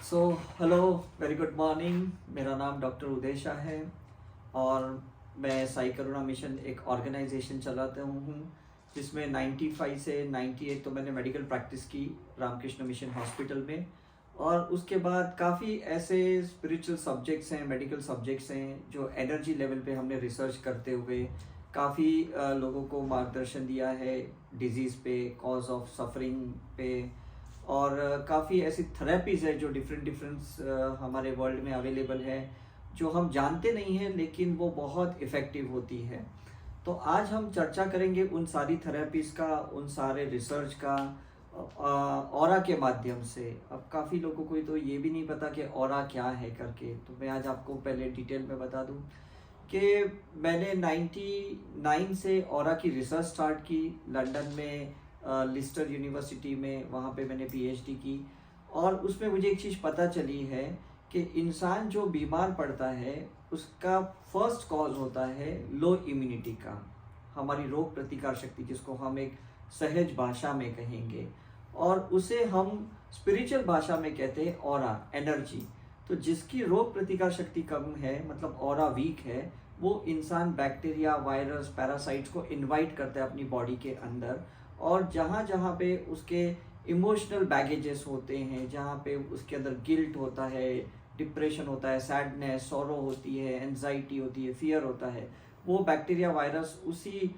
So hello, very good morning. मेरा नाम doctor उदय शाह है और मैं साई करुणा मिशन एक ऑर्गेनाइजेशन चलाता हूँ जिसमें 95 से 98 तो मैंने मेडिकल प्रैक्टिस की रामकृष्ण मिशन हॉस्पिटल में। और उसके बाद काफ़ी ऐसे स्पिरिचुअल सब्जेक्ट्स हैं, मेडिकल सब्जेक्ट्स हैं जो एनर्जी लेवल पे हमने रिसर्च करते हुए काफ़ी लोगों को मार्गदर्शन दिया है, डिजीज़ पे, कॉज ऑफ सफरिंग पे। और काफ़ी ऐसी थेरेपीज़ है जो डिफरेंट डिफरेंट हमारे वर्ल्ड में अवेलेबल है, जो हम जानते नहीं हैं लेकिन वो बहुत इफ़ेक्टिव होती है। तो आज हम चर्चा करेंगे उन सारी थेरेपीज़ का, उन सारे रिसर्च का ऑरा के माध्यम से। अब काफ़ी लोगों को तो ये भी नहीं पता कि ऑरा क्या है करके, तो मैं आज आपको पहले डिटेल में बता दूं कि मैंने 99 से ऑरा की रिसर्च स्टार्ट की लंदन में, लिस्टर यूनिवर्सिटी में। वहाँ पे मैंने पीएचडी की और उसमें मुझे एक चीज़ पता चली है कि इंसान जो बीमार पड़ता है उसका फर्स्ट कॉज होता है लो इम्यूनिटी का, हमारी रोग प्रतिकार शक्ति, जिसको हम एक सहज भाषा में कहेंगे, और उसे हम स्पिरिचुअल भाषा में कहते हैं ऑरा, एनर्जी। तो जिसकी रोग प्रतिकार शक्ति कम है, मतलब ऑरा वीक है, वो इंसान बैक्टीरिया, वायरस, पैरासाइट्स को इनवाइट करता है अपनी बॉडी के अंदर। और जहाँ जहाँ पे उसके इमोशनल बैगेजेस होते हैं, जहाँ पे उसके अंदर गिल्ट होता है, डिप्रेशन होता है, सैडनेस, सॉरो होती है, एंजाइटी होती है, फियर होता है, वो बैक्टीरिया, वायरस उसी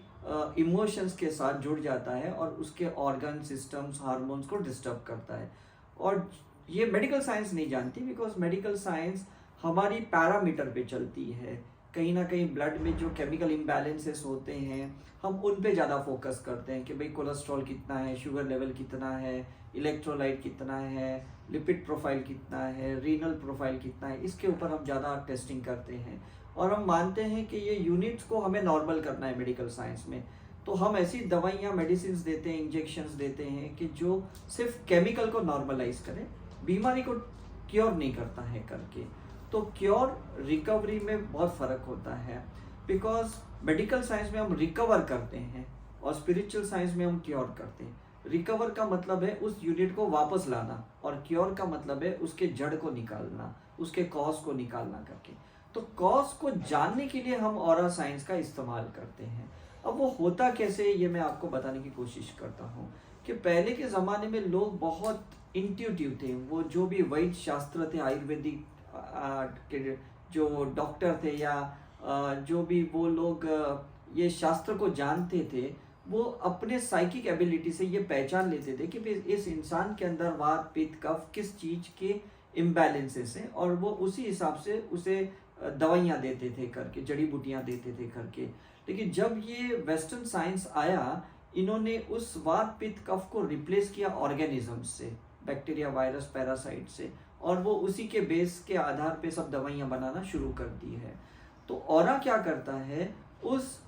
इमोशंस के साथ जुड़ जाता है और उसके ऑर्गन सिस्टम्स, हार्मोन्स को डिस्टर्ब करता है। और ये मेडिकल साइंस नहीं जानती, बिकॉज मेडिकल साइंस हमारी पैरामीटर पे चलती है। कहीं ना कहीं ब्लड में जो केमिकल इम्बैलेंसेस होते हैं हम उन पे ज़्यादा फोकस करते हैं कि भाई कोलेस्ट्रॉल कितना है, शुगर लेवल कितना है, इलेक्ट्रोलाइट कितना है, लिपिड प्रोफाइल कितना है, रीनल प्रोफाइल कितना है, इसके ऊपर हम ज़्यादा टेस्टिंग करते हैं। और हम मानते हैं कि ये यूनिट्स को हमें नॉर्मल करना है मेडिकल साइंस में। तो हम ऐसी दवाइयाँ, मेडिसिन देते हैं, इंजेक्शंस देते हैं कि जो सिर्फ केमिकल को नॉर्मलाइज करें, बीमारी को क्योर नहीं करता है करके। तो क्योर रिकवरी में बहुत फ़र्क होता है, बिकॉज मेडिकल साइंस में हम रिकवर करते हैं और स्पिरिचुअल साइंस में हम क्योर करते हैं। रिकवर का मतलब है उस यूनिट को वापस लाना, और क्योर का मतलब है उसके जड़ को निकालना, उसके कॉज को निकालना करके। तो कॉज को जानने के लिए हम ऑरा साइंस का इस्तेमाल करते हैं। अब वो होता कैसे, ये मैं आपको बताने की कोशिश करता हूँ कि पहले के ज़माने में लोग बहुत इंट्यूटिव थे। वो जो भी वैद्य शास्त्र थे, आयुर्वेदिक के जो डॉक्टर थे, या जो भी वो लोग ये शास्त्र को जानते थे, वो अपने साइकिक एबिलिटी से ये पहचान लेते थे कि इस इंसान के अंदर वात, पित्त, कफ किस चीज़ के इम्बैलेंसेस हैं, और वो उसी हिसाब से उसे दवाइयाँ देते थे करके, जड़ी बूटियाँ देते थे करके। लेकिन जब ये वेस्टर्न साइंस आया, इन्होंने उस वात, पित्त, कफ को रिप्लेस किया ऑर्गेनिजम्स से, बैक्टीरिया, वायरस, पैरासाइट से, और वो उसी के बेस के आधार पे सब दवाइयाँ बनाना शुरू कर दी है। तो ऑरा क्या करता है, उस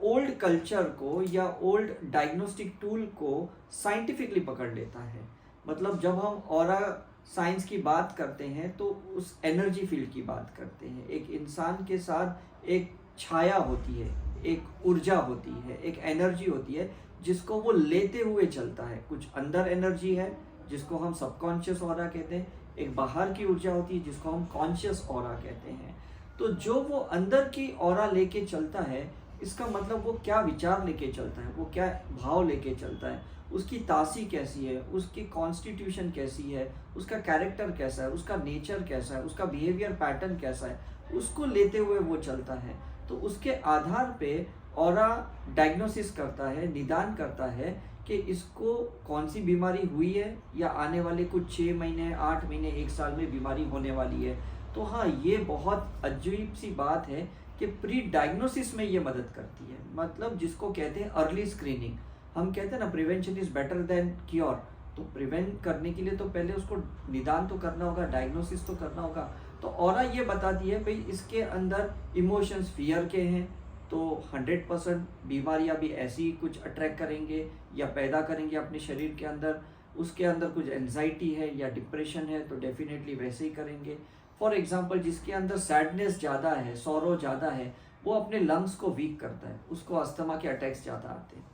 ओल्ड कल्चर को या ओल्ड डायग्नोस्टिक टूल को साइंटिफिकली पकड़ लेता है। मतलब जब हम ऑरा साइंस की बात करते हैं तो उस एनर्जी फील्ड की बात करते हैं। एक इंसान के साथ एक छाया होती है, एक ऊर्जा होती है, एक एनर्जी होती है जिसको वो लेते हुए चलता है। कुछ अंदर एनर्जी है जिसको हम सबकॉन्शियस ऑरा कहते हैं, एक बाहर की ऊर्जा होती है जिसको हम कॉन्शियस ऑरा कहते हैं। तो जो वो अंदर की ऑरा लेके चलता है, इसका मतलब वो क्या विचार लेके चलता है, वो क्या भाव लेके चलता है, उसकी तासी कैसी है, उसकी कॉन्स्टिट्यूशन कैसी है, उसका कैरेक्टर कैसा है, उसका नेचर कैसा है, उसका बिहेवियर पैटर्न कैसा है, उसको लेते हुए वो चलता है। तो उसके आधार पे ऑरा डायग्नोसिस करता है, निदान करता है कि इसको कौन सी बीमारी हुई है, या आने वाले कुछ 6 महीने, 8 महीने, 1 साल में बीमारी होने वाली है। तो हाँ, ये बहुत अजीब सी बात है कि प्री डायग्नोसिस में ये मदद करती है। मतलब जिसको कहते हैं अर्ली स्क्रीनिंग। हम कहते हैं ना, prevention is better than cure. तो प्रिवेंट करने के लिए तो पहले उसको निदान तो करना होगा, डायग्नोसिस तो करना होगा। तो ऑरा ये बताती है भाई इसके अंदर इमोशंस फियर के हैं, तो 100% बीमारियां भी ऐसी कुछ अट्रैक्ट करेंगे या पैदा करेंगे अपने शरीर के अंदर। उसके अंदर कुछ एंजाइटी है या डिप्रेशन है तो डेफिनेटली वैसे ही करेंगे। फॉर एग्जांपल, जिसके अंदर सैडनेस ज़्यादा है, सॉरो ज़्यादा है, वो अपने लंग्स को वीक करता है, उसको अस्थमा के अटैक्स ज़्यादा आते हैं,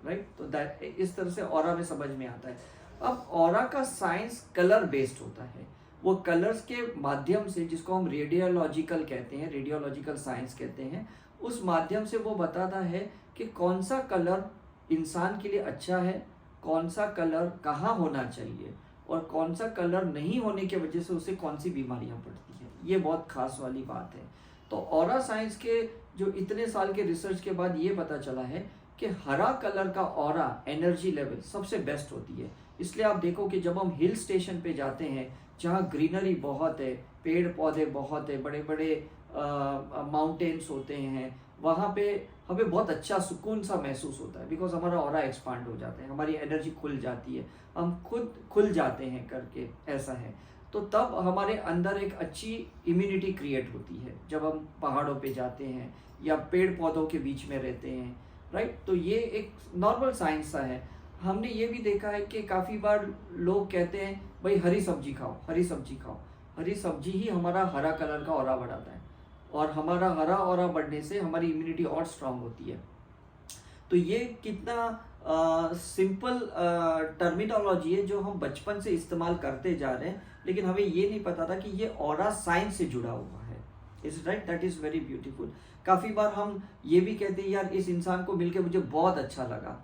राइट। तो दैट इस तरह से ऑरा में समझ में आता है। अब ऑरा का साइंस कलर बेस्ड होता है। वो कलर्स के माध्यम से, जिसको हम रेडियोलॉजिकल कहते हैं, रेडियोलॉजिकल साइंस कहते हैं, उस माध्यम से वो बताता है कि कौन सा कलर इंसान के लिए अच्छा है, कौन सा कलर कहाँ होना चाहिए, और कौन सा कलर नहीं होने की वजह से उसे कौन सी बीमारियां पड़ती हैं। ये बहुत खास वाली बात है। तो ऑरा साइंस के जो इतने साल के रिसर्च के बाद ये पता चला है कि हरा कलर का ऑरा एनर्जी लेवल सबसे बेस्ट होती है। इसलिए आप देखो कि जब हम हिल स्टेशन पे जाते हैं जहाँ ग्रीनरी बहुत है, पेड़ पौधे बहुत है, बड़े बड़े माउंटेन्स होते हैं, वहाँ पे हमें बहुत अच्छा सुकून सा महसूस होता है, बिकॉज हमारा ऑरा एक्सपांड हो जाता है, हमारी एनर्जी खुल जाती है, हम खुद खुल जाते हैं करके, ऐसा है। तो तब हमारे अंदर एक अच्छी इम्यूनिटी क्रिएट होती है जब हम पहाड़ों पे जाते हैं या पेड़ पौधों के बीच में रहते हैं, राइट। तो ये एक नॉर्मल साइंस सा है। हमने ये भी देखा है कि काफ़ी बार लोग कहते हैं भाई हरी सब्जी खाओ, हरी सब्जी खाओ। हरी सब्जी ही हमारा हरा कलर का ऑरा बढ़ाता है, और हमारा हरा ऑरा बढ़ने से हमारी इम्यूनिटी और स्ट्रांग होती है। तो ये कितना सिंपल टर्मिनोलॉजी है जो हम बचपन से इस्तेमाल करते जा रहे हैं, लेकिन हमें ये नहीं पता था कि ये ऑरा साइंस से जुड़ा हुआ है। Is right, that is very beautiful. काफ़ी बार हम ये भी कहते हैं यार इस इंसान को मिलके मुझे बहुत अच्छा लगा।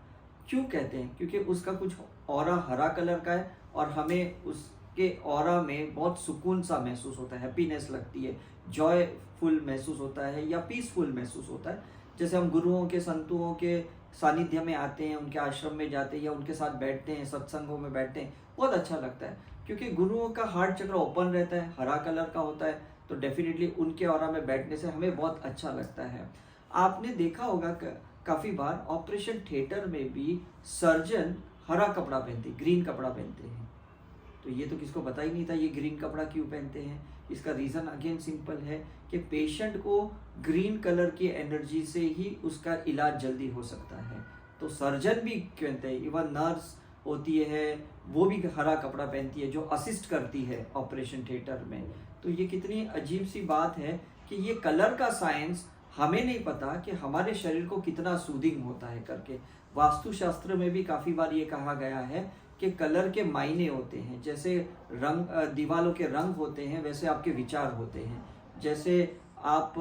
क्यों कहते हैं? क्योंकि उसका कुछ ऑरा हरा कलर का है और हमें उसके ऑरा में बहुत सुकून सा महसूस होता है, हैप्पीनेस लगती है, जॉयफुल महसूस होता है या पीसफुल महसूस होता है। जैसे हम गुरुओं के, संतों के सानिध्य में आते हैं, उनके आश्रम में जाते हैं या उनके साथ बैठते हैं, सत्संगों में बैठते हैं, बहुत अच्छा लगता है क्योंकि गुरुओं का हार्ट चक्र ओपन रहता है, हरा कलर का होता है, तो डेफिनेटली उनके ऑरा में बैठने से हमें बहुत अच्छा लगता है। आपने देखा होगा काफ़ी बार ऑपरेशन थिएटर में भी सर्जन हरा कपड़ा पहनते, ग्रीन कपड़ा पहनते हैं। तो ये तो किसको पता ही नहीं था ये ग्रीन कपड़ा क्यों पहनते हैं। इसका रीज़न अगेन सिंपल है कि पेशेंट को ग्रीन कलर की एनर्जी से ही उसका इलाज जल्दी हो सकता है। तो सर्जन भी कहते हैं, इवन नर्स होती है वो भी हरा कपड़ा पहनती है जो असिस्ट करती है ऑपरेशन थिएटर में। तो ये कितनी अजीब सी बात है कि ये कलर का साइंस हमें नहीं पता कि हमारे शरीर को कितना सूदिंग होता है करके। वास्तुशास्त्र में भी काफ़ी बार ये कहा गया है कि कलर के मायने होते हैं। जैसे रंग, दीवालों के रंग होते हैं, वैसे आपके विचार होते हैं। जैसे आप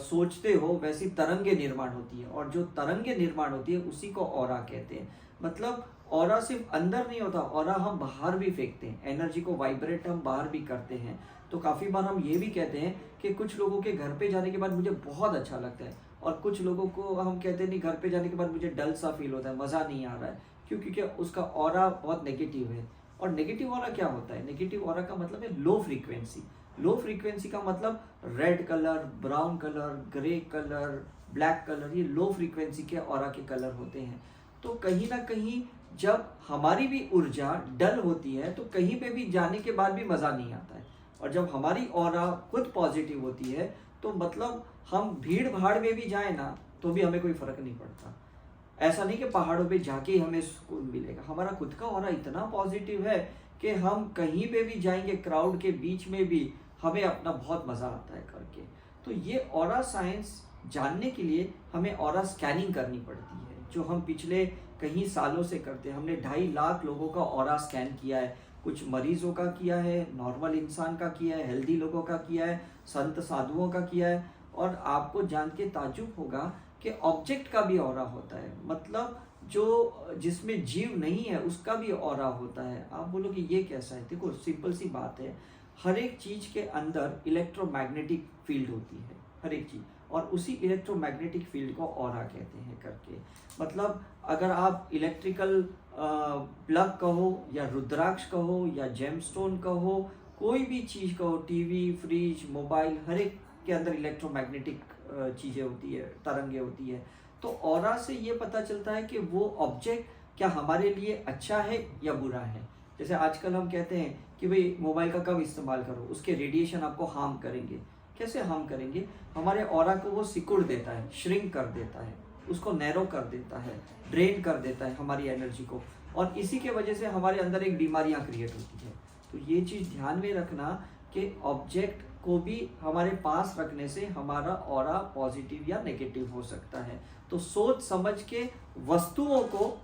सोचते हो वैसी तरंगे निर्माण होती है, और जो तरंगे निर्माण होती है उसी को ऑरा कहते हैं। मतलब ऑरा सिर्फ अंदर नहीं होता, ऑरा हम बाहर भी फेंकते हैं, एनर्जी को वाइब्रेट हम बाहर भी करते हैं। तो काफ़ी बार हम ये भी कहते हैं कि कुछ लोगों के घर पे जाने के बाद मुझे बहुत अच्छा लगता है, और कुछ लोगों को हम कहते हैं नहीं, घर पे जाने के बाद मुझे डल सा फील होता है, मज़ा नहीं आ रहा है। क्यों? क्योंकि उसका ऑरा बहुत नेगेटिव है। और नेगेटिव ऑरा क्या होता है? नेगेटिव ऑरा का मतलब है लो फ्रीक्वेंसी। लो फ्रीक्वेंसी का मतलब red colour, brown colour, grey colour, black colour, ये लो फ्रीक्वेंसी के ऑरा के कलर होते हैं। तो कहीं ना कहीं जब हमारी भी ऊर्जा डल होती है तो कहीं पे भी जाने के बाद भी मज़ा नहीं आता है, और जब हमारी ऑरा खुद पॉजिटिव होती है तो मतलब हम भीड़ भाड़ में भी जाए ना तो भी हमें कोई फ़र्क नहीं पड़ता। ऐसा नहीं कि पहाड़ों पे जाके ही हमें सुकून मिलेगा, हमारा खुद का ऑरा इतना पॉजिटिव है कि हम कहीं पे भी जाएंगे, क्राउड के बीच में भी हमें अपना बहुत मज़ा आता है करके। तो ये ऑरा साइंस जानने के लिए हमें ऑरा स्कैनिंग करनी पड़ती है, जो हम पिछले कई सालों से करते हैं। हमने 2.5 लाख लोगों का ऑरा स्कैन किया है, कुछ मरीजों का किया है, नॉर्मल इंसान का किया है, हेल्दी लोगों का किया है, संत साधुओं का किया है। और आपको जान के ताज्जुब होगा कि ऑब्जेक्ट का भी ऑरा होता है, मतलब जो जिसमें जीव नहीं है उसका भी ऑरा होता है। आप बोलो कि ये कैसा है? देखो सिंपल सी बात है, हर एक चीज़ के अंदर इलेक्ट्रोमैग्नेटिक फील्ड होती है, हर एक चीज़, और उसी इलेक्ट्रोमैग्नेटिक फील्ड को ऑरा कहते हैं करके। मतलब अगर आप इलेक्ट्रिकल प्लग कहो या रुद्राक्ष कहो या जेमस्टोन कहो, कोई भी चीज़ कहो, टीवी, फ्रिज, मोबाइल, हर एक के अंदर इलेक्ट्रोमैग्नेटिक चीज़ें होती है, तरंगे होती है। तो ऑरा से ये पता चलता है कि वो ऑब्जेक्ट क्या हमारे लिए अच्छा है या बुरा है। जैसे आजकल हम कहते हैं कि भाई मोबाइल का कम इस्तेमाल करो, उसके रेडिएशन आपको हार्म करेंगे। कैसे हार्म करेंगे? हमारे ऑरा को वो सिकुड़ देता है, श्रिंक कर देता है, उसको नैरो कर देता है, ड्रेन कर देता है हमारी एनर्जी को, और इसी के वजह से हमारे अंदर एक बीमारियां क्रिएट होती है। तो ये चीज़ ध्यान में रखना कि ऑब्जेक्ट को भी हमारे पास रखने से हमारा ऑरा पॉजिटिव या नेगेटिव हो सकता है। तो सोच समझ के वस्तुओं को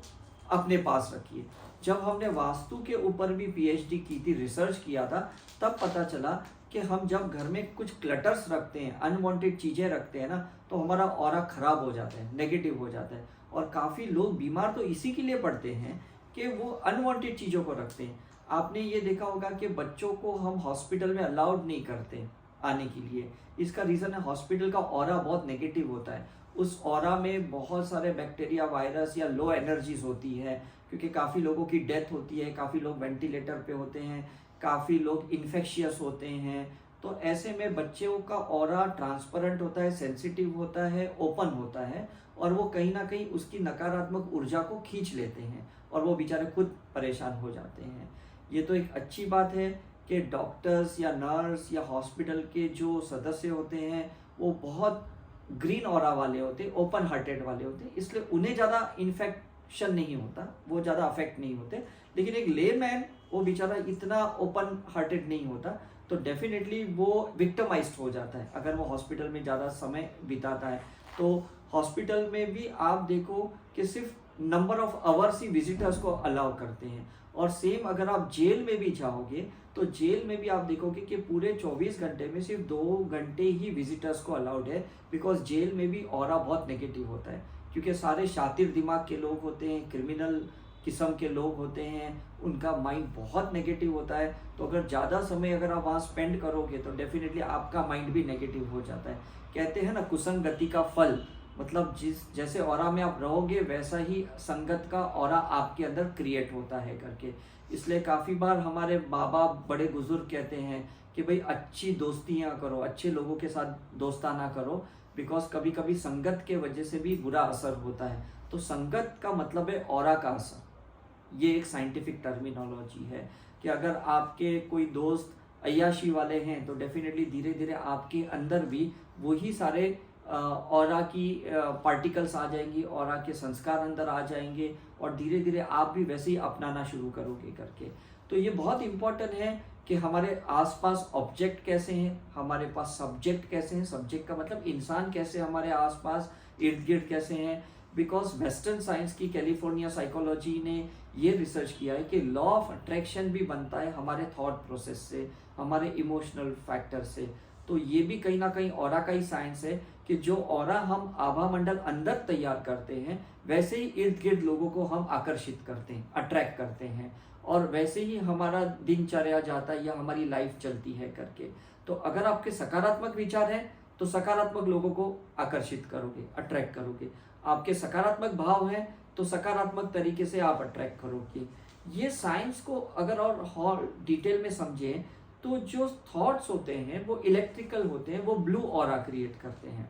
अपने पास रखिए। जब हमने वास्तु के ऊपर भी पीएचडी की थी, रिसर्च किया था, तब पता चला कि हम जब घर में कुछ क्लटर्स रखते हैं, अनवांटेड चीज़ें रखते हैं ना, तो हमारा ऑरा खराब हो जाता है, नेगेटिव हो जाता है। और काफ़ी लोग बीमार तो इसी के लिए पड़ते हैं कि वो अनवांटेड चीज़ों को रखते हैं। आपने ये देखा होगा कि बच्चों को हम हॉस्पिटल में अलाउड नहीं करते आने के लिए। इसका रीज़न है हॉस्पिटल का ऑरा बहुत नेगेटिव होता है। उस ऑरा में बहुत सारे बैक्टीरिया, वायरस या लो एनर्जीज होती है, क्योंकि काफ़ी लोगों की डेथ होती है, काफ़ी लोग वेंटिलेटर पे होते हैं, काफ़ी लोग इन्फेक्शियस होते हैं। तो ऐसे में बच्चों का ऑरा ट्रांसपेरेंट होता है, सेंसिटिव होता है, ओपन होता है, और वो कहीं ना कहीं उसकी नकारात्मक ऊर्जा को खींच लेते हैं और वो बेचारे खुद परेशान हो जाते हैं। ये तो एक अच्छी बात है कि डॉक्टर्स या नर्स या हॉस्पिटल के जो सदस्य होते हैं वो बहुत ग्रीन ऑरा वाले होते हैं, ओपन हार्टेड वाले होते हैं, इसलिए उन्हें ज़्यादा इन्फेक्शन नहीं होता, वो ज़्यादा अफेक्ट नहीं होते। लेकिन एक लेमैन, वो बेचारा इतना ओपन हार्टेड नहीं होता, तो डेफिनेटली वो विक्टिमाइज्ड हो जाता है अगर वो हॉस्पिटल में ज़्यादा समय बिताता है। तो हॉस्पिटल में भी आप देखो कि सिर्फ number of hours he visitors को अलाउ करते हैं, और सेम अगर आप जेल में भी जाओगे तो जेल में भी आप देखोगे कि पूरे 24 घंटे में सिर्फ 2 घंटे ही विजिटर्स को अलाउड है, बिकॉज जेल में भी ऑरा बहुत नेगेटिव होता है, क्योंकि सारे शातिर दिमाग के लोग होते हैं, क्रिमिनल किस्म के लोग होते हैं, उनका माइंड बहुत नेगेटिव होता है। तो अगर ज़्यादा समय अगर आप वहाँ स्पेंड करोगे तो डेफिनेटली आपका माइंड भी नेगेटिव हो जाता है। कहते हैं ना, कुसंगति का फल, मतलब जैसे ऑरा में आप रहोगे वैसा ही संगत का ऑरा आपके अंदर क्रिएट होता है करके। इसलिए काफ़ी बार हमारे बाबा, बड़े बुजुर्ग कहते हैं कि भाई अच्छी दोस्तियाँ करो, अच्छे लोगों के साथ दोस्ताना करो, बिकॉज कभी कभी संगत के वजह से भी बुरा असर होता है। तो संगत का मतलब है ऑरा का असर। ये एक साइंटिफिक टर्मिनोलॉजी है कि अगर आपके कोई दोस्त अय्याशी वाले हैं तो डेफिनेटली धीरे धीरे आपके अंदर भी वही सारे ऑरा की पार्टिकल्स आ जाएंगी, ऑरा के संस्कार अंदर आ जाएंगे, और धीरे धीरे आप भी वैसे ही अपनाना शुरू करोगे करके। तो ये बहुत इम्पोर्टेंट है कि हमारे आसपास ऑब्जेक्ट कैसे हैं, हमारे पास सब्जेक्ट कैसे हैं, सब्जेक्ट का मतलब इंसान कैसे, हमारे आसपास इर्द गिर्द कैसे हैं। बिकॉज वेस्टर्न साइंस की कैलिफोर्निया साइकोलॉजी ने ये रिसर्च किया है कि लॉ ऑफ अट्रैक्शन भी बनता है हमारे थॉट प्रोसेस से, हमारे इमोशनल फैक्टर से। तो ये भी कहीं ना कहीं ऑरा का ही साइंस है कि जो ऑरा हम आभा मंडल अंदर तैयार करते हैं वैसे ही इर्द गिर्द लोगों को हम आकर्षित करते हैं, अट्रैक्ट करते हैं, और वैसे ही हमारा दिनचर्या जाता है या हमारी लाइफ चलती है करके। तो अगर आपके सकारात्मक विचार हैं तो सकारात्मक लोगों को आकर्षित करोगे, अट्रैक्ट करोगे। आपके सकारात्मक भाव हैं तो सकारात्मक तरीके से आप अट्रैक्ट करोगे। ये साइंस को अगर और डिटेल में समझें तो जो थॉट्स होते हैं वो इलेक्ट्रिकल होते हैं, वो ब्लू ऑरा क्रिएट करते हैं।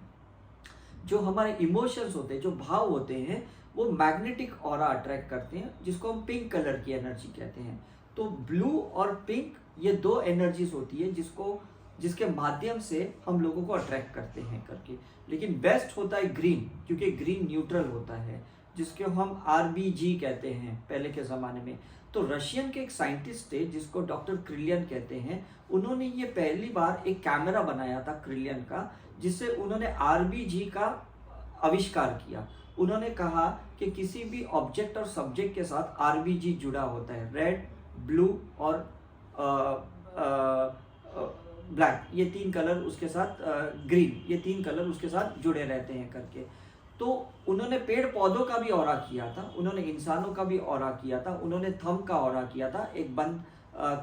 जो हमारे इमोशंस होते हैं, जो भाव होते हैं, वो मैग्नेटिक ऑरा अट्रैक्ट करते हैं, जिसको हम पिंक कलर की एनर्जी कहते हैं। तो ब्लू और पिंक ये दो एनर्जीज होती है जिसके माध्यम से हम लोगों को अट्रैक्ट करते हैं करके। लेकिन बेस्ट होता है ग्रीन, क्योंकि ग्रीन न्यूट्रल होता है, जिसको हम RBG कहते हैं पहले के ज़माने में। तो रशियन के एक साइंटिस्ट थे जिसको डॉक्टर क्रिलियन कहते हैं, उन्होंने ये पहली बार एक कैमरा बनाया था क्रिलियन का, जिससे उन्होंने RBG का आविष्कार किया। उन्होंने कहा कि किसी भी ऑब्जेक्ट और सब्जेक्ट के साथ RBG जुड़ा होता है, रेड, ब्लू और ब्लैक, ये 3 कलर उसके साथ, ग्रीन, ये 3 कलर उसके साथ जुड़े रहते हैं करके। तो उन्होंने पेड़ पौधों का भी ऑरा किया था, उन्होंने इंसानों का भी ऑरा किया था, उन्होंने थंब का ऑरा किया था एक बंद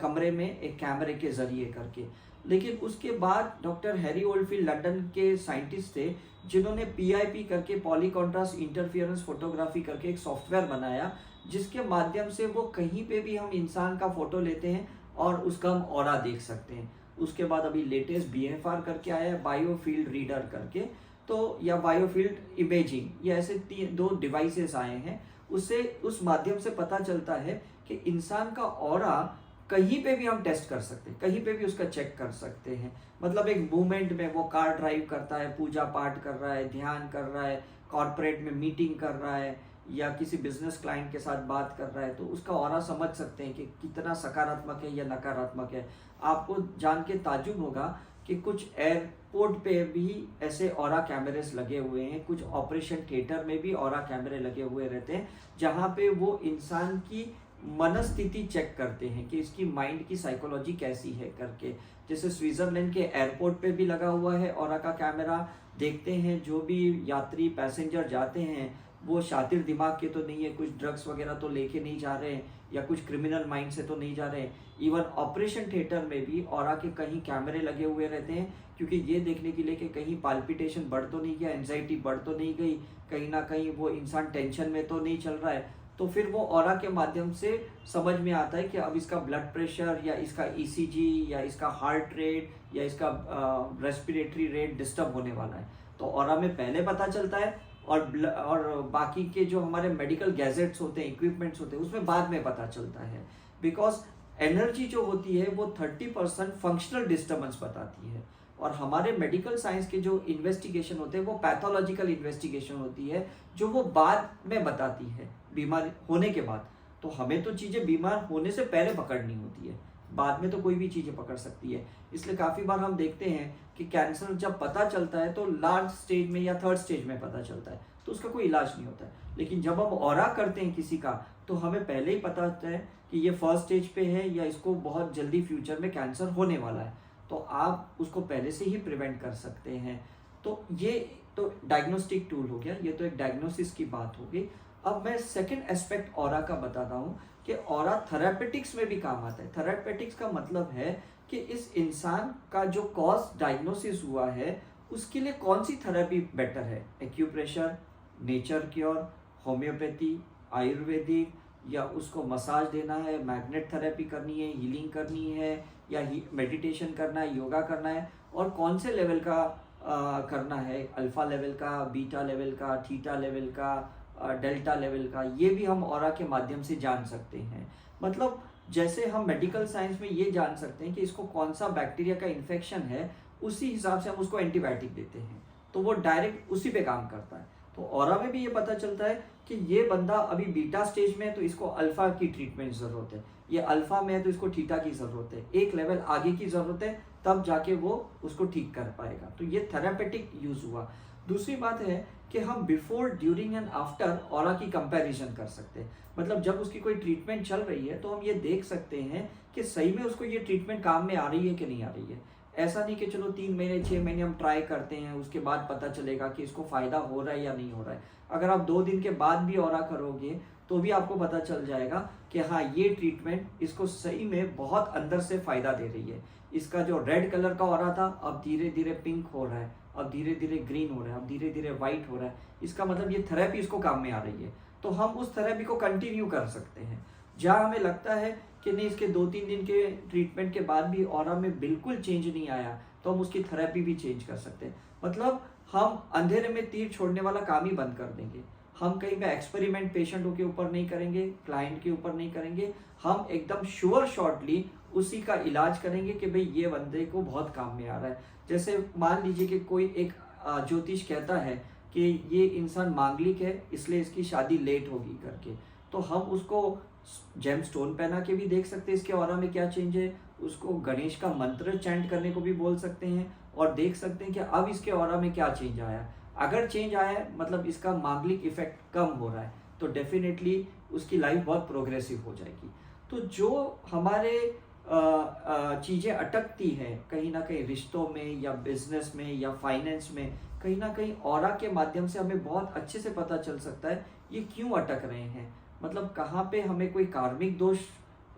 कमरे में एक कैमरे के जरिए करके। लेकिन उसके बाद डॉक्टर हैरी ओल्डफील्ड लंदन के साइंटिस्ट थे जिन्होंने PIP करके, पॉली कॉन्ट्रास्ट इंटरफियरेंस फोटोग्राफी करके एक सॉफ्टवेयर बनाया, जिसके माध्यम से वो कहीं पे भी हम इंसान का फोटो लेते हैं और उसका हम ऑरा देख सकते हैं। उसके बाद अभी लेटेस्ट BFR करके आया है, बायोफील्ड रीडर करके, तो या बायोफील्ड इमेजिंग, ये ऐसे 2 डिवाइसेस आए हैं। उससे उस माध्यम से पता चलता है कि इंसान का ऑरा कहीं पे भी हम टेस्ट कर सकते हैं, कहीं पे भी उसका चेक कर सकते हैं। मतलब एक मूवमेंट में वो कार ड्राइव करता है, पूजा पाठ कर रहा है, ध्यान कर रहा है, कॉर्पोरेट में मीटिंग कर रहा है, या किसी बिजनेस क्लाइंट के साथ बात कर रहा है, तो उसका ऑरा समझ सकते हैं कि कितना सकारात्मक है या नकारात्मक है। आपको जान के ताज्जुब होगा कि कुछ एयरपोर्ट पे भी ऐसे ऑरा कैमरेस लगे हुए हैं, कुछ ऑपरेशन थिएटर में भी ऑरा कैमरे लगे हुए रहते हैं, जहाँ पे वो इंसान की मनस्थिति चेक करते हैं कि इसकी माइंड की साइकोलॉजी कैसी है करके। जैसे स्विट्जरलैंड के एयरपोर्ट पे भी लगा हुआ है ऑरा का कैमरा। देखते हैं जो भी यात्री पैसेंजर जाते हैं वो शातिर दिमाग के तो नहीं है, कुछ ड्रग्स वगैरह तो लेके नहीं जा रहे हैं या कुछ क्रिमिनल माइंड से तो नहीं जा रहे हैं। इवन ऑपरेशन थिएटर में भी ऑरा के कहीं कैमरे लगे हुए रहते हैं, क्योंकि ये देखने के लिए कि कहीं पाल्पिटेशन बढ़ तो नहीं गया, एंजाइटी बढ़ तो नहीं गई, कहीं ना कहीं वो इंसान टेंशन में तो नहीं चल रहा है। तो फिर वो ऑरा के माध्यम से समझ में आता है कि अब इसका ब्लड प्रेशर या इसका ईसीजी या इसका हार्ट रेट या इसका रेस्पिरेटरी रेट डिस्टर्ब होने वाला है। तो ऑरा में पहले पता चलता है और बाकी के जो हमारे मेडिकल गैजेट्स होते हैं, इक्विपमेंट्स होते हैं, उसमें बाद में पता चलता है। बिकॉज एनर्जी जो होती है वो 30% फंक्शनल डिस्टर्बेंस बताती है, और हमारे मेडिकल साइंस के जो इन्वेस्टिगेशन होते हैं वो पैथोलॉजिकल इन्वेस्टिगेशन होती है, जो वो बाद में बताती है बीमार होने के बाद। तो हमें तो चीज़ें बीमार होने से पहले पकड़नी होती है, बाद में तो कोई भी चीज़ें पकड़ सकती है। इसलिए काफ़ी बार हम देखते हैं कि कैंसर जब पता चलता है तो लार्ज स्टेज में या थर्ड स्टेज में पता चलता है, तो उसका कोई इलाज नहीं होता है। लेकिन जब हम ऑरा करते हैं किसी का, तो हमें पहले ही पता होता है कि ये फर्स्ट स्टेज पे है या इसको बहुत जल्दी फ्यूचर में कैंसर होने वाला है, तो आप उसको पहले से ही प्रिवेंट कर सकते हैं। तो ये तो डायग्नोस्टिक टूल हो गया, ये तो एक डायग्नोसिस की बात हो गई। अब मैं सेकेंड एस्पेक्ट ऑरा का बताता हूँ कि ऑरा थेरापेटिक्स में भी काम आता है। थेरापेटिक्स का मतलब है कि इस इंसान का जो कॉज डायग्नोसिस हुआ है उसके लिए कौन सी थेरेपी बेटर है, acupressure, nature cure, homeopathy, Ayurvedic, या उसको मसाज देना है, मैग्नेट थेरेपी करनी है, हीलिंग करनी है, या मेडिटेशन करना है, योगा करना है, और कौन से लेवल का करना है, अल्फा लेवल का, बीटा लेवल का, थीटा लेवल का, डेल्टा लेवल का, ये भी हम ऑरा के माध्यम से जान सकते हैं। मतलब जैसे हम मेडिकल साइंस में ये जान सकते हैं कि इसको कौन सा बैक्टीरिया का इन्फेक्शन है, उसी हिसाब से हम उसको एंटीबायोटिक देते हैं, तो वो डायरेक्ट उसी पे काम करता है। तो ऑरा में भी ये पता चलता है कि ये बंदा अभी बीटा स्टेज में है तो इसको अल्फा की ट्रीटमेंट ज़रूरत है, ये अल्फा में है तो इसको थीटा की ज़रूरत है, एक लेवल आगे की ज़रूरत है, तब जाके वो उसको ठीक कर पाएगा। तो ये थेरापेटिक यूज़ हुआ। दूसरी बात है कि हम before, during and after aura की कंपैरिजन कर सकते हैं। मतलब जब उसकी कोई ट्रीटमेंट चल रही है तो हम ये देख सकते हैं कि सही में उसको ये ट्रीटमेंट काम में आ रही है कि नहीं आ रही है। ऐसा नहीं कि चलो 3 महीने 6 महीने हम ट्राई करते हैं, उसके बाद पता चलेगा कि इसको फ़ायदा हो रहा है या नहीं हो रहा है। अगर आप 2 दिन के बाद भी ऑरा करोगे तो भी आपको पता चल जाएगा कि हाँ, ये ट्रीटमेंट इसको सही में बहुत अंदर से फ़ायदा दे रही है। इसका जो रेड कलर का ऑरा था अब धीरे धीरे पिंक हो रहा है, अब धीरे धीरे ग्रीन हो रहा है, अब धीरे धीरे वाइट हो रहा है। इसका मतलब ये थेरेपी इसको काम में आ रही है, तो हम उस थेरेपी को कंटिन्यू कर सकते हैं। जहाँ हमें लगता है कि नहीं, इसके 2-3 दिन के ट्रीटमेंट के बाद भी ऑरा में बिल्कुल चेंज नहीं आया, तो हम उसकी थेरेपी भी चेंज कर सकते हैं। मतलब हम अंधेरे में तीर छोड़ने वाला काम ही बंद कर देंगे। हम कहीं पे एक्सपेरिमेंट पेशेंटों के ऊपर नहीं करेंगे, क्लाइंट के ऊपर नहीं करेंगे, हम एकदम श्योर शॉर्टली उसी का इलाज करेंगे कि भाई ये बंदे को बहुत काम में आ रहा है। जैसे मान लीजिए कि कोई एक ज्योतिष कहता है कि ये इंसान मांगलिक है इसलिए इसकी शादी लेट होगी करके, तो हम उसको जेम स्टोन पहना के भी देख सकते हैं इसके ऑरा में क्या चेंज है, उसको गणेश का मंत्र चैंट करने को भी बोल सकते हैं और देख सकते हैं कि अब इसके ऑरा में क्या चेंज आया। अगर चेंज आया है मतलब इसका मांगलिक इफेक्ट कम हो रहा है, तो डेफिनेटली उसकी लाइफ बहुत प्रोग्रेसिव हो जाएगी। तो जो हमारे चीज़ें अटकती हैं कहीं ना कहीं रिश्तों में या बिजनेस में या फाइनेंस में, कहीं ना कहीं ऑरा के माध्यम से हमें बहुत अच्छे से पता चल सकता है ये क्यों अटक रहे हैं। मतलब कहाँ पे हमें कोई कार्मिक दोष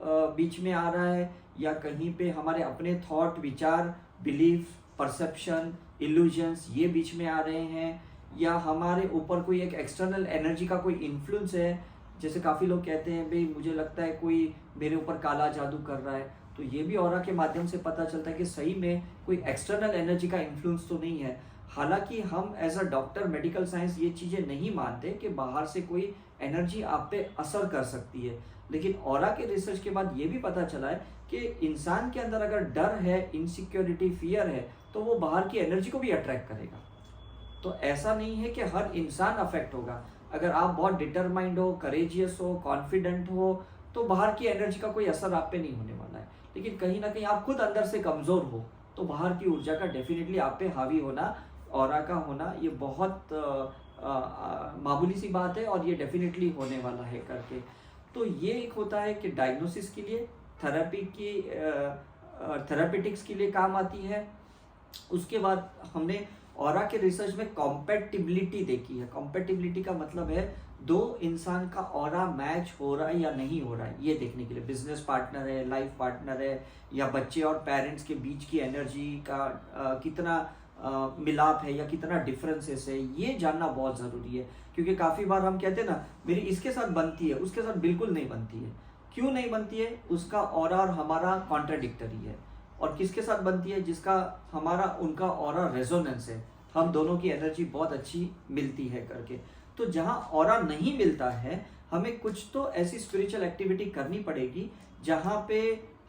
बीच में आ रहा है, या कहीं पे हमारे अपने थॉट, विचार, बिलीफ, परसेप्शन, इल्यूजन्स ये बीच में आ रहे हैं, या हमारे ऊपर कोई एक एक्सटर्नल एनर्जी का कोई इन्फ्लुएंस है। जैसे काफ़ी लोग कहते हैं भाई मुझे लगता है कोई मेरे ऊपर काला जादू कर रहा है, तो ये भी ऑरा के माध्यम से पता चलता है कि सही में कोई एक्सटर्नल एनर्जी का इन्फ्लुएंस तो नहीं है। हालांकि हम as a doctor medical science ये चीज़ें नहीं मानते कि बाहर से कोई एनर्जी आप पे असर कर सकती है, लेकिन ऑरा के रिसर्च के बाद ये भी पता चला है कि इंसान के अंदर अगर डर है, इनसिक्योरिटी, फियर है, तो वो बाहर की एनर्जी को भी अट्रैक्ट करेगा। तो ऐसा नहीं है कि हर इंसान अफेक्ट होगा। अगर आप बहुत डिटरमाइंड हो, करेजियस हो, कॉन्फिडेंट हो, तो बाहर की एनर्जी का कोई असर आप पे नहीं होने वाला है। लेकिन कहीं ना कहीं आप खुद अंदर से कमज़ोर हो तो बाहर की ऊर्जा का डेफिनेटली आप पे हावी होना, ऑरा का होना, ये बहुत मामूली सी बात है और ये डेफिनेटली होने वाला है करके। तो ये एक होता है कि डायग्नोसिस के लिए, थेरापेटिक्स के लिए काम आती है। उसके बाद हमने ऑरा के रिसर्च में कॉम्पैटिबिलिटी देखी है। कॉम्पैटिबिलिटी का मतलब है दो इंसान का ऑरा मैच हो रहा है या नहीं हो रहा है, ये देखने के लिए। बिजनेस पार्टनर है, लाइफ पार्टनर है, या बच्चे और पेरेंट्स के बीच की एनर्जी का कितना मिलाप है या कितना डिफरेंसेस है, ये जानना बहुत ज़रूरी है। क्योंकि काफ़ी बार हम कहते हैं ना, मेरी इसके साथ बनती है, उसके साथ बिल्कुल नहीं बनती है। क्यों नहीं बनती है? उसका ऑरा और हमारा कॉन्ट्राडिक्टरी है। और किसके साथ बनती है? जिसका हमारा उनका ऑरा रेजोनेंस है, हम दोनों की एनर्जी बहुत अच्छी मिलती है करके। तो जहाँ ऑरा नहीं मिलता है, हमें कुछ तो ऐसी स्पिरिचुअल एक्टिविटी करनी पड़ेगी जहाँ पे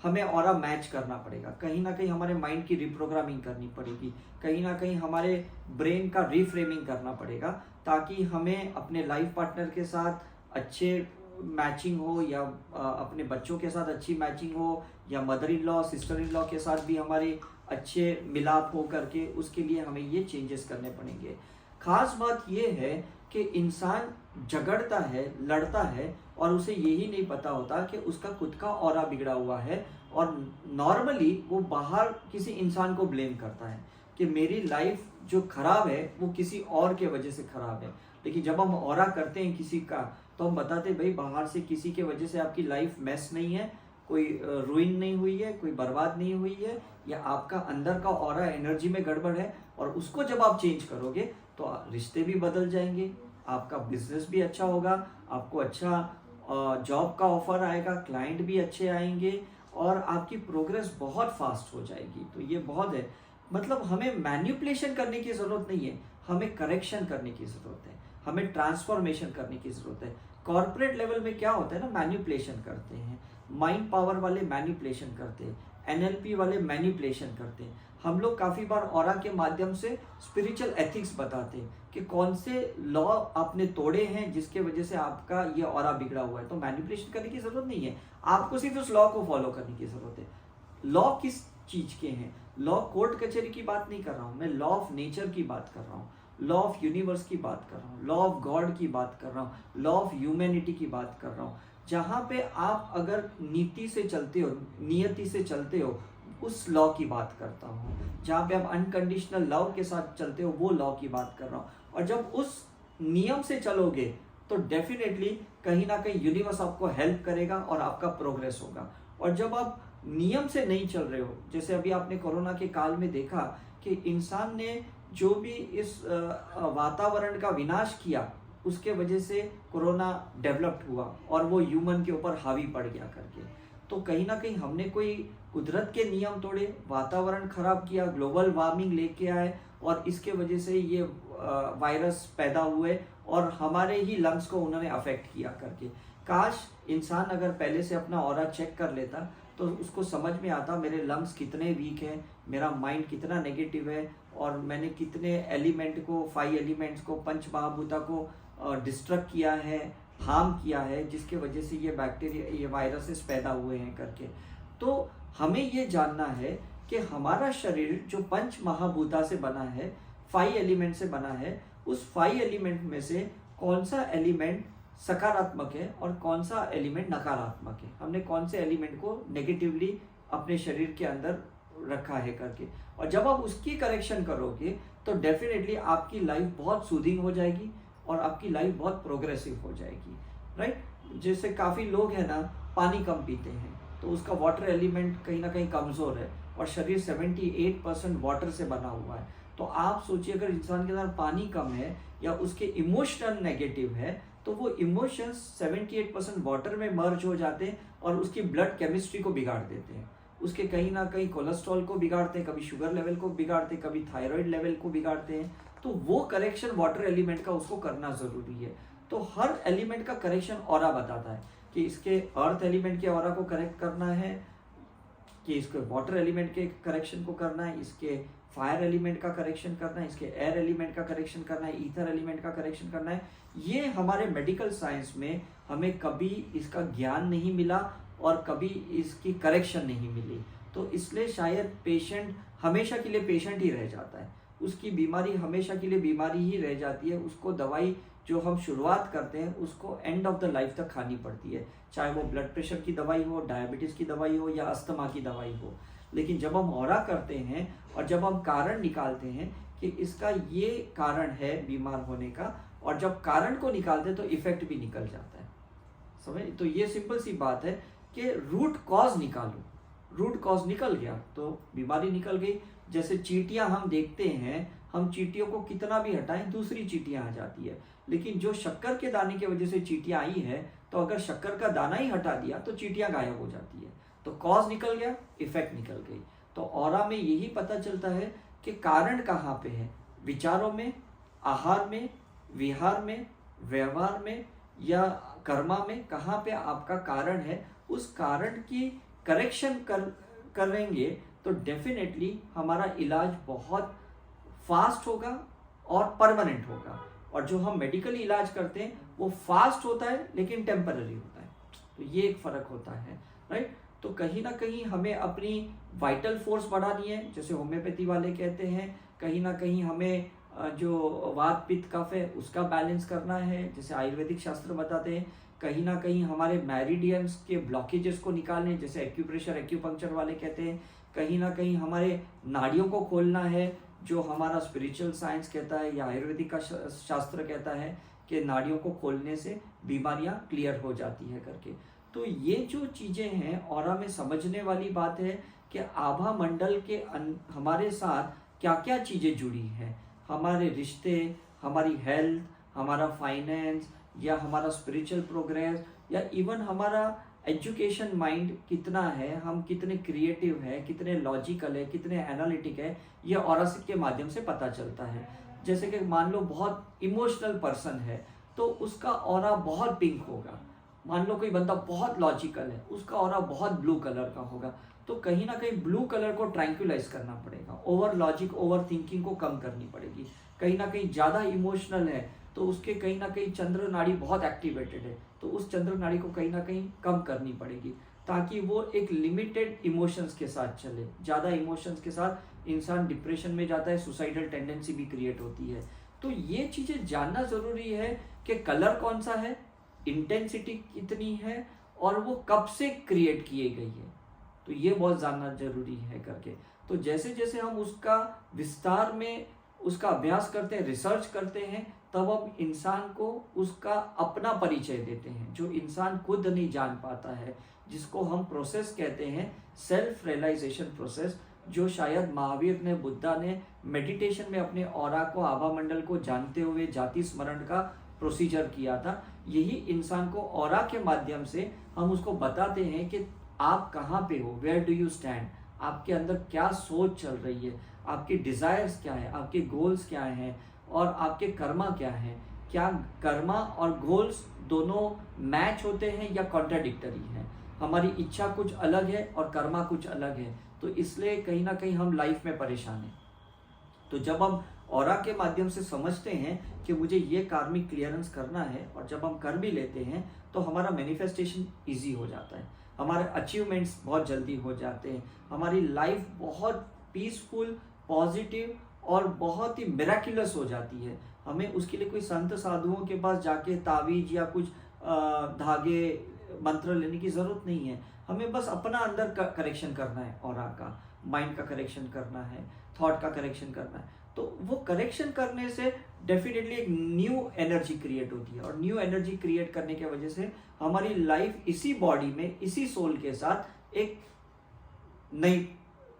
हमें ऑरा मैच करना पड़ेगा। कहीं ना कहीं हमारे माइंड की रिप्रोग्रामिंग करनी पड़ेगी, कहीं ना कहीं हमारे ब्रेन का रिफ्रेमिंग करना पड़ेगा, ताकि हमें अपने लाइफ पार्टनर के साथ अच्छे मैचिंग हो, या अपने बच्चों के साथ अच्छी मैचिंग हो, या mother in law sister in law के साथ भी हमारे अच्छे मिलाप हो करके, उसके लिए हमें ये चेंजेस करने पड़ेंगे। खास बात ये है कि इंसान झगड़ता है, लड़ता है, और उसे यही नहीं पता होता कि उसका खुद का ऑरा बिगड़ा हुआ है, और नॉर्मली वो बाहर किसी इंसान को ब्लेम करता है कि मेरी लाइफ जो खराब है वो किसी और के वजह से खराब है। लेकिन जब हम ऑरा करते हैं किसी का, तो हम बताते भाई बाहर से किसी के वजह से आपकी लाइफ मैस नहीं है, कोई रुइन नहीं हुई है, कोई बर्बाद नहीं हुई है, या आपका अंदर का ऑरा एनर्जी में गड़बड़ है। और उसको जब आप चेंज करोगे तो रिश्ते भी बदल जाएंगे, आपका बिजनेस भी अच्छा होगा, आपको अच्छा जॉब का ऑफर आएगा, क्लाइंट भी अच्छे आएंगे, और आपकी प्रोग्रेस बहुत फास्ट हो जाएगी। तो ये बहुत है, मतलब हमें मैनिपुलेशन करने की ज़रूरत नहीं है, हमें करेक्शन करने की ज़रूरत है, हमें ट्रांसफॉर्मेशन करने की ज़रूरत है। कॉर्पोरेट लेवल में क्या होता है ना, मैनिपुलेशन करते हैं, माइंड पावर वाले मैनिपुलेशन करते हैं, एनएलपी वाले मैनिपुलेशन करते हैं। हम लोग काफ़ी बार ऑरा के माध्यम से स्पिरिचुअल एथिक्स बताते हैं कि कौन से लॉ आपने तोड़े हैं जिसके वजह से आपका ये ऑरा बिगड़ा हुआ है। तो मैनिपुलेशन करने की ज़रूरत नहीं है, आपको सिर्फ उस लॉ को फॉलो करने की ज़रूरत है। लॉ किस चीज़ के हैं? लॉ कोर्ट कचहरी की बात नहीं कर रहा हूँ मैं, लॉ ऑफ नेचर की बात कर रहा हूँ, लॉ ऑफ यूनिवर्स की बात कर रहा हूँ, लॉ ऑफ गॉड की बात कर रहा हूँ, लॉ ऑफ ह्यूमैनिटी की बात कर रहा हूँ। जहाँ पे आप अगर नीति से चलते हो, नियति से चलते हो, उस लॉ की बात करता हूँ। जहाँ पे आप अनकंडीशनल लव के साथ चलते हो, वो लॉ की बात कर रहा हूँ। और जब उस नियम से चलोगे तो डेफिनेटली कहीं ना कहीं यूनिवर्स आपको हेल्प करेगा और आपका प्रोग्रेस होगा। और जब आप नियम से नहीं चल रहे हो, जैसे अभी आपने कोरोना के काल में देखा कि इंसान ने जो भी इस वातावरण का विनाश किया, उसके वजह से कोरोना डेवलप्ड हुआ और वो ह्यूमन के ऊपर हावी पड़ गया करके। तो कहीं ना कहीं हमने कोई कुदरत के नियम तोड़े, वातावरण खराब किया, ग्लोबल वार्मिंग लेके आए, और इसके वजह से ये वायरस पैदा हुए और हमारे ही लंग्स को उन्होंने अफेक्ट किया करके। काश इंसान अगर पहले से अपना ऑरा चेक कर लेता तो उसको समझ में आता मेरे लंग्स कितने वीक हैं, मेरा माइंड कितना नेगेटिव है, और मैंने कितने एलिमेंट को, 5 एलिमेंट्स को, पंच महाभूता को डिस्ट्रक्ट किया है, हार्म किया है, जिसके वजह से ये बैक्टीरिया, ये वायरसेस पैदा हुए हैं करके। तो हमें ये जानना है कि हमारा शरीर जो पंच महाभूता से बना है, 5 एलिमेंट से बना है, उस 5 एलिमेंट में से कौन सा एलिमेंट सकारात्मक है और कौन सा एलिमेंट नकारात्मक है, हमने कौन से एलिमेंट को नेगेटिवली अपने शरीर के अंदर रखा है करके। और जब आप उसकी करेक्शन करोगे तो डेफिनेटली आपकी लाइफ बहुत सूदिंग हो जाएगी और आपकी लाइफ बहुत प्रोग्रेसिव हो जाएगी, राइट। जैसे काफ़ी लोग हैं ना, पानी कम पीते हैं तो उसका वाटर एलिमेंट कहीं ना कहीं कमज़ोर है, और शरीर 78% वाटर से बना हुआ है। तो आप सोचिए अगर इंसान के अंदर पानी कम है या उसके इमोशनल नेगेटिव है, तो वो इमोशंस 78% वाटर में मर्ज हो जाते हैं और उसकी ब्लड केमिस्ट्री को बिगाड़ देते हैं, उसके कहीं ना कहीं कोलेस्ट्रॉल को बिगाड़ते हैं, कभी शुगर लेवल को बिगाड़ते हैं, कभी थायराइड लेवल को बिगाड़ते हैं। तो वो करेक्शन वाटर एलिमेंट का उसको करना ज़रूरी है। तो हर एलिमेंट का करेक्शन ऑरा बताता है कि इसके अर्थ एलिमेंट के ऑरा को करेक्ट करना है, कि इसके वाटर एलिमेंट के करेक्शन को करना है, इसके फायर एलिमेंट का करेक्शन करना है, इसके एयर एलिमेंट का करेक्शन करना है, ईथर एलिमेंट का करेक्शन करना है। ये हमारे मेडिकल साइंस में हमें कभी इसका ज्ञान नहीं मिला और कभी इसकी करेक्शन नहीं मिली। तो इसलिए शायद पेशेंट हमेशा के लिए पेशेंट ही रह जाता है, उसकी बीमारी हमेशा के लिए बीमारी ही रह जाती है, उसको दवाई जो हम शुरुआत करते हैं उसको एंड ऑफ द लाइफ तक खानी पड़ती है, चाहे वो ब्लड प्रेशर की दवाई हो, डायबिटीज़ की दवाई हो या अस्थमा की दवाई हो। लेकिन जब हम ऑरा करते हैं और जब हम कारण निकालते हैं कि इसका ये कारण है बीमार होने का, और जब कारण को निकालते हैं तो इफेक्ट भी निकल जाता है, समझ। तो ये सिंपल सी बात है कि रूट कॉज निकालो, रूट कॉज निकल गया तो बीमारी निकल गई। जैसे चींटियां हम देखते हैं, हम चींटियों को कितना भी हटाएं दूसरी चींटियां आ जाती है, लेकिन जो शक्कर के दाने की वजह से चींटियां आई है, तो अगर शक्कर का दाना ही हटा दिया तो चींटियां गायब हो जाती है। तो कॉज निकल गया, इफेक्ट निकल गई। तो ऑरा में यही पता चलता है कि कारण कहाँ पे है, विचारों में, आहार में, विहार में, व्यवहार में या कर्मा में, कहाँ पे आपका कारण है। उस कारण की करेक्शन करेंगे तो डेफिनेटली हमारा इलाज बहुत फास्ट होगा और परमानेंट होगा। और जो हम मेडिकल इलाज करते हैं वो फास्ट होता है लेकिन टेम्पररी होता है। तो ये एक फ़र्क होता है, राइट। तो कहीं ना कहीं हमें अपनी वाइटल फोर्स बढ़ानी है, जैसे होम्योपैथी वाले कहते हैं। कहीं ना कहीं हमें जो वात पित्त कफ है उसका बैलेंस करना है, जैसे आयुर्वेदिक शास्त्र बताते हैं। कहीं ना कहीं हमारे मैरिडियंस के ब्लॉकेजेस को निकालने, जैसे एक्यूप्रेशर एक्यूपंक्चर वाले कहते हैं। कहीं ना कहीं हमारे नाड़ियों को खोलना है, जो हमारा स्पिरिचुअल साइंस कहता है या आयुर्वेदिक का शास्त्र कहता है कि नाड़ियों को खोलने से बीमारियां क्लियर हो जाती है करके। तो ये जो चीज़ें हैं ऑरा में समझने वाली बात है कि आभा मंडल के हमारे साथ क्या क्या चीज़ें जुड़ी हैं। हमारे रिश्ते, हमारी हेल्थ, हमारा फाइनेंस या हमारा स्पिरिचुअल प्रोग्रेस या इवन हमारा एजुकेशन माइंड कितना है, हम कितने क्रिएटिव हैं, कितने लॉजिकल है, कितने एनालिटिक है, ये ऑरा के माध्यम से पता चलता है। जैसे कि मान लो बहुत इमोशनल पर्सन है तो उसका ऑरा बहुत पिंक होगा। मान लो कोई बंदा बहुत लॉजिकल है, उसका ऑरा बहुत ब्लू कलर का होगा। तो कहीं ना कहीं ब्लू कलर को ट्रैंक्विलाइज करना पड़ेगा, ओवर लॉजिक ओवर थिंकिंग को कम करनी पड़ेगी। कहीं ना कहीं ज़्यादा इमोशनल है तो उसके कहीं ना कहीं चंद्र नाड़ी बहुत एक्टिवेटेड है, तो उस चंद्र नाड़ी को कहीं ना कहीं कम करनी पड़ेगी ताकि वो एक लिमिटेड इमोशंस के साथ चले। ज़्यादा इमोशंस के साथ इंसान डिप्रेशन में जाता है, सुसाइडल टेंडेंसी भी क्रिएट होती है। तो ये चीज़ें जानना ज़रूरी है कि कलर कौन सा है, इंटेंसिटी कितनी है और वो कब से क्रिएट किए गई है, तो ये बहुत जानना जरूरी है करके। तो जैसे जैसे हम उसका विस्तार में उसका अभ्यास करते हैं, रिसर्च करते हैं, तब हम इंसान को उसका अपना परिचय देते हैं जो इंसान खुद नहीं जान पाता है, जिसको हम प्रोसेस कहते हैं सेल्फ रियलाइजेशन प्रोसेस, जो शायद महावीर ने, बुद्धा ने मेडिटेशन में अपने ऑरा को, आभा मंडल को जानते हुए जाति स्मरण का प्रोसीजर किया था। यही इंसान को ऑरा के माध्यम से हम उसको बताते हैं कि आप कहाँ पे हो, वेयर डू यू स्टैंड, आपके अंदर क्या सोच चल रही है, आपके डिज़ायर्स क्या है, आपके गोल्स क्या हैं और आपके कर्मा क्या हैं। क्या कर्मा और गोल्स दोनों मैच होते हैं या कॉन्ट्राडिक्टरी हैं। हमारी इच्छा कुछ अलग है और कर्मा कुछ अलग है, तो इसलिए कहीं ना कहीं हम लाइफ में परेशान हैं। तो जब हम ऑरा के माध्यम से समझते हैं कि मुझे ये कार्मिक क्लियरेंस करना है और जब हम कर भी लेते हैं तो हमारा मैनिफेस्टेशन इजी हो जाता है, हमारे अचीवमेंट्स बहुत जल्दी हो जाते हैं, हमारी लाइफ बहुत पीसफुल, पॉजिटिव और बहुत ही मिराक्युलस हो जाती है। हमें उसके लिए कोई संत साधुओं के पास जाके तावीज या कुछ धागे मंत्र लेने की ज़रूरत नहीं है। हमें बस अपना अंदर करेक्शन करना है, ऑरा का, माइंड का करेक्शन करना है, थॉट का करेक्शन करना है। तो वो करेक्शन करने से डेफिनेटली एक न्यू एनर्जी क्रिएट होती है और न्यू एनर्जी क्रिएट करने की वजह से हमारी लाइफ इसी बॉडी में, इसी सोल के साथ एक नई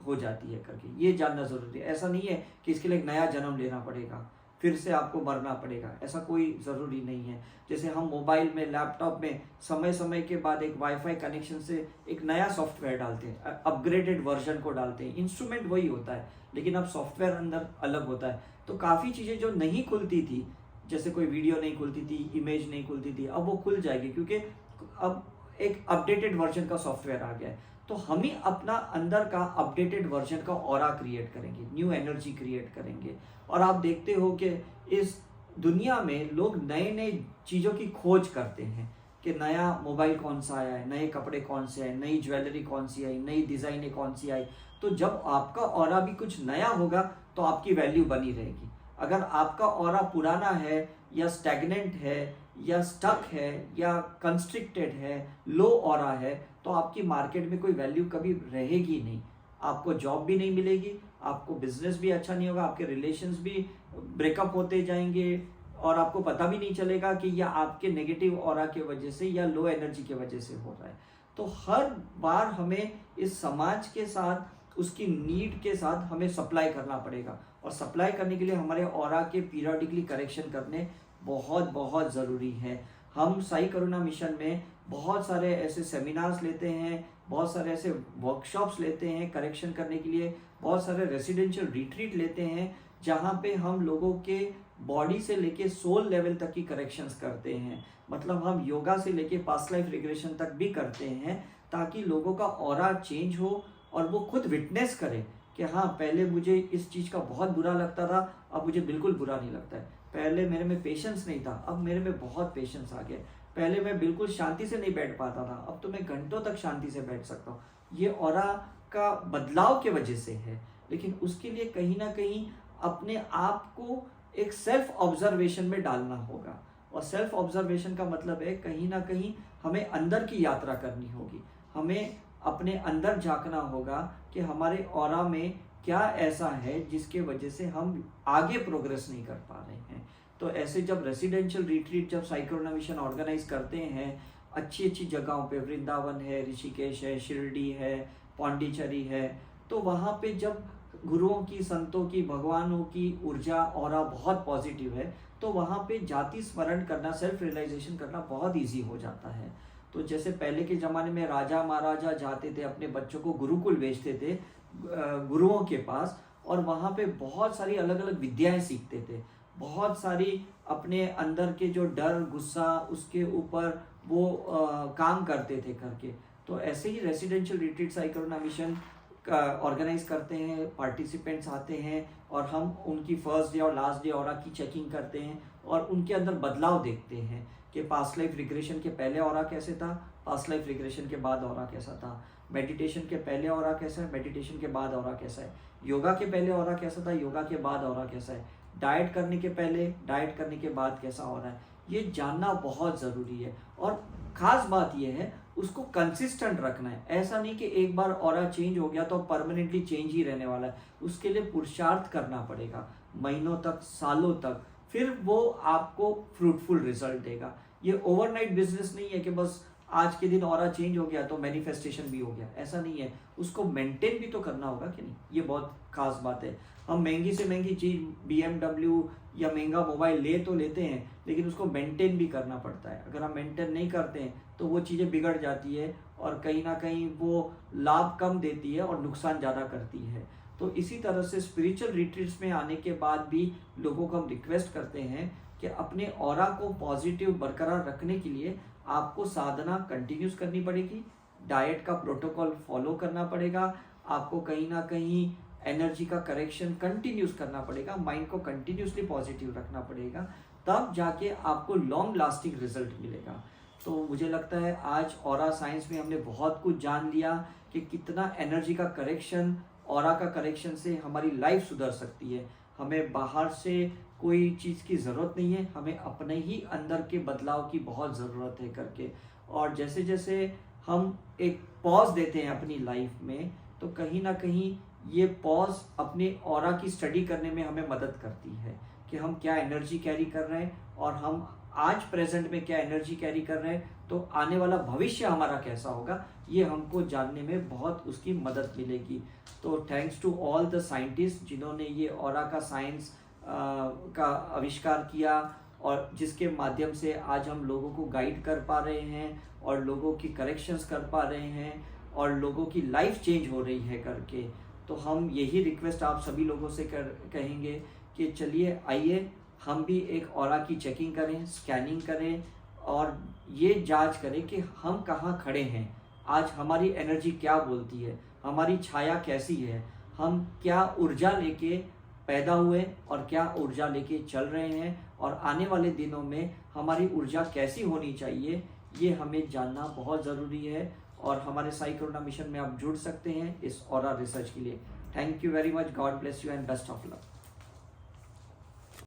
हो जाती है करके। ये जानना ज़रूरी है। ऐसा नहीं है कि इसके लिए एक नया जन्म लेना पड़ेगा, फिर से आपको मरना पड़ेगा, ऐसा कोई ज़रूरी नहीं है। जैसे हम मोबाइल में, लैपटॉप में समय समय के बाद एक वाईफाई कनेक्शन से एक नया सॉफ्टवेयर डालते हैं, अपग्रेडेड वर्जन को डालते हैं, इंस्ट्रूमेंट वही होता है लेकिन अब सॉफ्टवेयर अंदर अलग होता है। तो काफ़ी चीज़ें जो नहीं खुलती थी, जैसे कोई वीडियो नहीं खुलती थी, इमेज नहीं खुलती थी, अब वो खुल जाएगी क्योंकि अब एक अपडेटेड वर्जन का सॉफ्टवेयर आ गया है। तो हम ही अपना अंदर का अपडेटेड वर्जन का ऑरा क्रिएट करेंगे, न्यू एनर्जी क्रिएट करेंगे। और आप देखते हो कि इस दुनिया में लोग नए नए चीज़ों की खोज करते हैं कि नया मोबाइल कौन सा आया है, नए कपड़े कौन से आए, नई ज्वेलरी कौन सी आई, नई डिज़ाइनें कौन सी आई। तो जब आपका ऑरा भी कुछ नया होगा तो आपकी वैल्यू बनी रहेगी। अगर आपका ऑरा पुराना है या स्टैग्नेंट है या स्टक है या कंस्ट्रिक्टेड है, लो ऑरा है, तो आपकी मार्केट में कोई वैल्यू कभी रहेगी नहीं। आपको जॉब भी नहीं मिलेगी, आपको बिजनेस भी अच्छा नहीं होगा, आपके रिलेशंस भी ब्रेकअप होते जाएंगे और आपको पता भी नहीं चलेगा कि यह आपके नेगेटिव ऑरा के वजह से या लो एनर्जी के वजह से हो रहा है। तो हर बार हमें इस समाज के साथ, उसकी नीड के साथ हमें सप्लाई करना पड़ेगा, और सप्लाई करने के लिए हमारे ऑरा के पीरियडिकली करेक्शन करने बहुत बहुत ज़रूरी है। हम साई करुणा मिशन में बहुत सारे ऐसे सेमिनार्स लेते हैं, बहुत सारे ऐसे वर्कशॉप्स लेते हैं करेक्शन करने के लिए, बहुत सारे रेसिडेंशियल रिट्रीट लेते हैं जहाँ पे हम लोगों के बॉडी से लेके सोल लेवल तक की करेक्शंस करते हैं। मतलब हम योगा से लेके पास्ट लाइफ रिग्रेशन तक भी करते हैं, ताकि लोगों का ऑरा चेंज हो और वो खुद विटनेस करें कि हाँ, पहले मुझे इस चीज़ का बहुत बुरा लगता था, अब मुझे बिल्कुल बुरा नहीं लगता है। पहले मेरे में पेशेंस नहीं था, अब मेरे में बहुत पेशेंस आ गया। पहले मैं बिल्कुल शांति से नहीं बैठ पाता था, अब तो मैं घंटों तक शांति से बैठ सकता हूँ। ये ऑरा का बदलाव के वजह से है, लेकिन उसके लिए कहीं ना कहीं अपने आप को एक सेल्फ ऑब्जर्वेशन में डालना होगा। और सेल्फ ऑब्जर्वेशन का मतलब है कहीं ना कहीं हमें अंदर की यात्रा करनी होगी, हमें अपने अंदर झांकना होगा कि हमारे ऑरा में क्या ऐसा है जिसके वजह से हम आगे प्रोग्रेस नहीं कर पा रहे हैं। तो ऐसे जब रेसिडेंशियल रिट्रीट, जब साई करुणा मिशन ऑर्गेनाइज करते हैं अच्छी अच्छी जगहों पे, वृंदावन है, ऋषिकेश है, शिरडी है, पौंडीचेरी है, तो वहाँ पे जब गुरुओं की, संतों की, भगवानों की ऊर्जा ऑरा बहुत पॉजिटिव है, तो वहाँ पे जाति स्मरण करना, सेल्फ रियलाइजेशन करना बहुत ईजी हो जाता है। तो जैसे पहले के ज़माने में राजा महाराजा जाते थे, अपने बच्चों को गुरुकुल भेजते थे गुरुओं के पास, और वहाँ पे बहुत सारी अलग अलग विद्याएं सीखते थे, बहुत सारी अपने अंदर के जो डर, गुस्सा, उसके ऊपर वो काम करते थे करके। तो ऐसे ही रेसिडेंशियल रिट्रीट साई करुणा मिशन ऑर्गेनाइज करते हैं, पार्टिसिपेंट्स आते हैं और हम उनकी फर्स्ट डे और लास्ट डे ऑरा की चेकिंग करते हैं और उनके अंदर बदलाव देखते हैं कि पास्ट लाइफ रिग्रेशन के पहले ऑरा कैसे था, पास्ट लाइफ रिग्रेशन के बाद ऑरा कैसा था, मेडिटेशन के पहले ऑरा कैसा है, मेडिटेशन के बाद ऑरा कैसा है, योगा के पहले ऑरा कैसा था, योगा के बाद ऑरा कैसा है, डाइट करने के पहले, डाइट करने के बाद कैसा ऑरा है। ये जानना बहुत ज़रूरी है। और ख़ास बात यह है उसको कंसिस्टेंट रखना है। ऐसा नहीं कि एक बार ऑरा चेंज हो गया तो परमानेंटली चेंज ही रहने वाला है। उसके लिए पुरुषार्थ करना पड़ेगा, महीनों तक, सालों तक, फिर वो आपको फ्रूटफुल रिजल्ट देगा। ये ओवरनाइट बिजनेस नहीं है कि बस आज के दिन ऑरा चेंज हो गया तो मैनिफेस्टेशन भी हो गया, ऐसा नहीं है। उसको मेंटेन भी तो करना होगा कि नहीं, ये बहुत खास बात है। हम महंगी से महंगी चीज़ BMW या महंगा मोबाइल ले तो लेते हैं, लेकिन उसको मेंटेन भी करना पड़ता है। अगर हम मेंटेन नहीं करते हैं तो वो चीज़ें बिगड़ जाती है और कहीं ना कहीं वो लाभ कम देती है और नुकसान ज़्यादा करती है। तो इसी तरह से स्पिरिचुअल रिट्रीट्स में आने के बाद भी लोगों को हम रिक्वेस्ट करते हैं कि अपने ऑरा को पॉजिटिव बरकरार रखने के लिए आपको साधना कंटिन्यूस करनी पड़ेगी, डाइट का प्रोटोकॉल फॉलो करना पड़ेगा, आपको कहीं ना कहीं एनर्जी का करेक्शन कंटिन्यूस करना पड़ेगा, माइंड को कंटिन्यूसली पॉजिटिव रखना पड़ेगा, तब जाके आपको लॉन्ग लास्टिंग रिजल्ट मिलेगा। तो मुझे लगता है आज ऑरा साइंस में हमने बहुत कुछ जान लिया कि कितना एनर्जी का करेक्शन, ऑरा का करेक्शन से हमारी लाइफ सुधर सकती है। हमें बाहर से कोई चीज़ की ज़रूरत नहीं है, हमें अपने ही अंदर के बदलाव की बहुत ज़रूरत है करके। और जैसे जैसे हम एक पॉज देते हैं अपनी लाइफ में, तो कहीं ना कहीं ये पॉज अपने ऑरा की स्टडी करने में हमें मदद करती है कि हम क्या एनर्जी कैरी कर रहे हैं और हम आज प्रेजेंट में क्या एनर्जी कैरी कर रहे हैं, तो आने वाला भविष्य हमारा कैसा होगा, ये हमको जानने में बहुत उसकी मदद मिलेगी। तो thanks to all the scientist जिन्होंने ये ऑरा का साइंस का आविष्कार किया और जिसके माध्यम से आज हम लोगों को गाइड कर पा रहे हैं और लोगों की करेक्शंस कर पा रहे हैं और लोगों की लाइफ चेंज हो रही है करके। तो हम यही रिक्वेस्ट आप सभी लोगों से कहेंगे कि चलिए आइए हम भी एक ऑरा की चेकिंग करें, स्कैनिंग करें और ये जांच करें कि हम कहाँ खड़े हैं, आज हमारी एनर्जी क्या बोलती है, हमारी छाया कैसी है, हम क्या ऊर्जा लेके पैदा हुए और क्या ऊर्जा लेके चल रहे हैं और आने वाले दिनों में हमारी ऊर्जा कैसी होनी चाहिए, ये हमें जानना बहुत ज़रूरी है। और हमारे साई करुणा मिशन में आप जुड़ सकते हैं इस ऑरा रिसर्च के लिए। Thank you very much, God bless you and best of luck.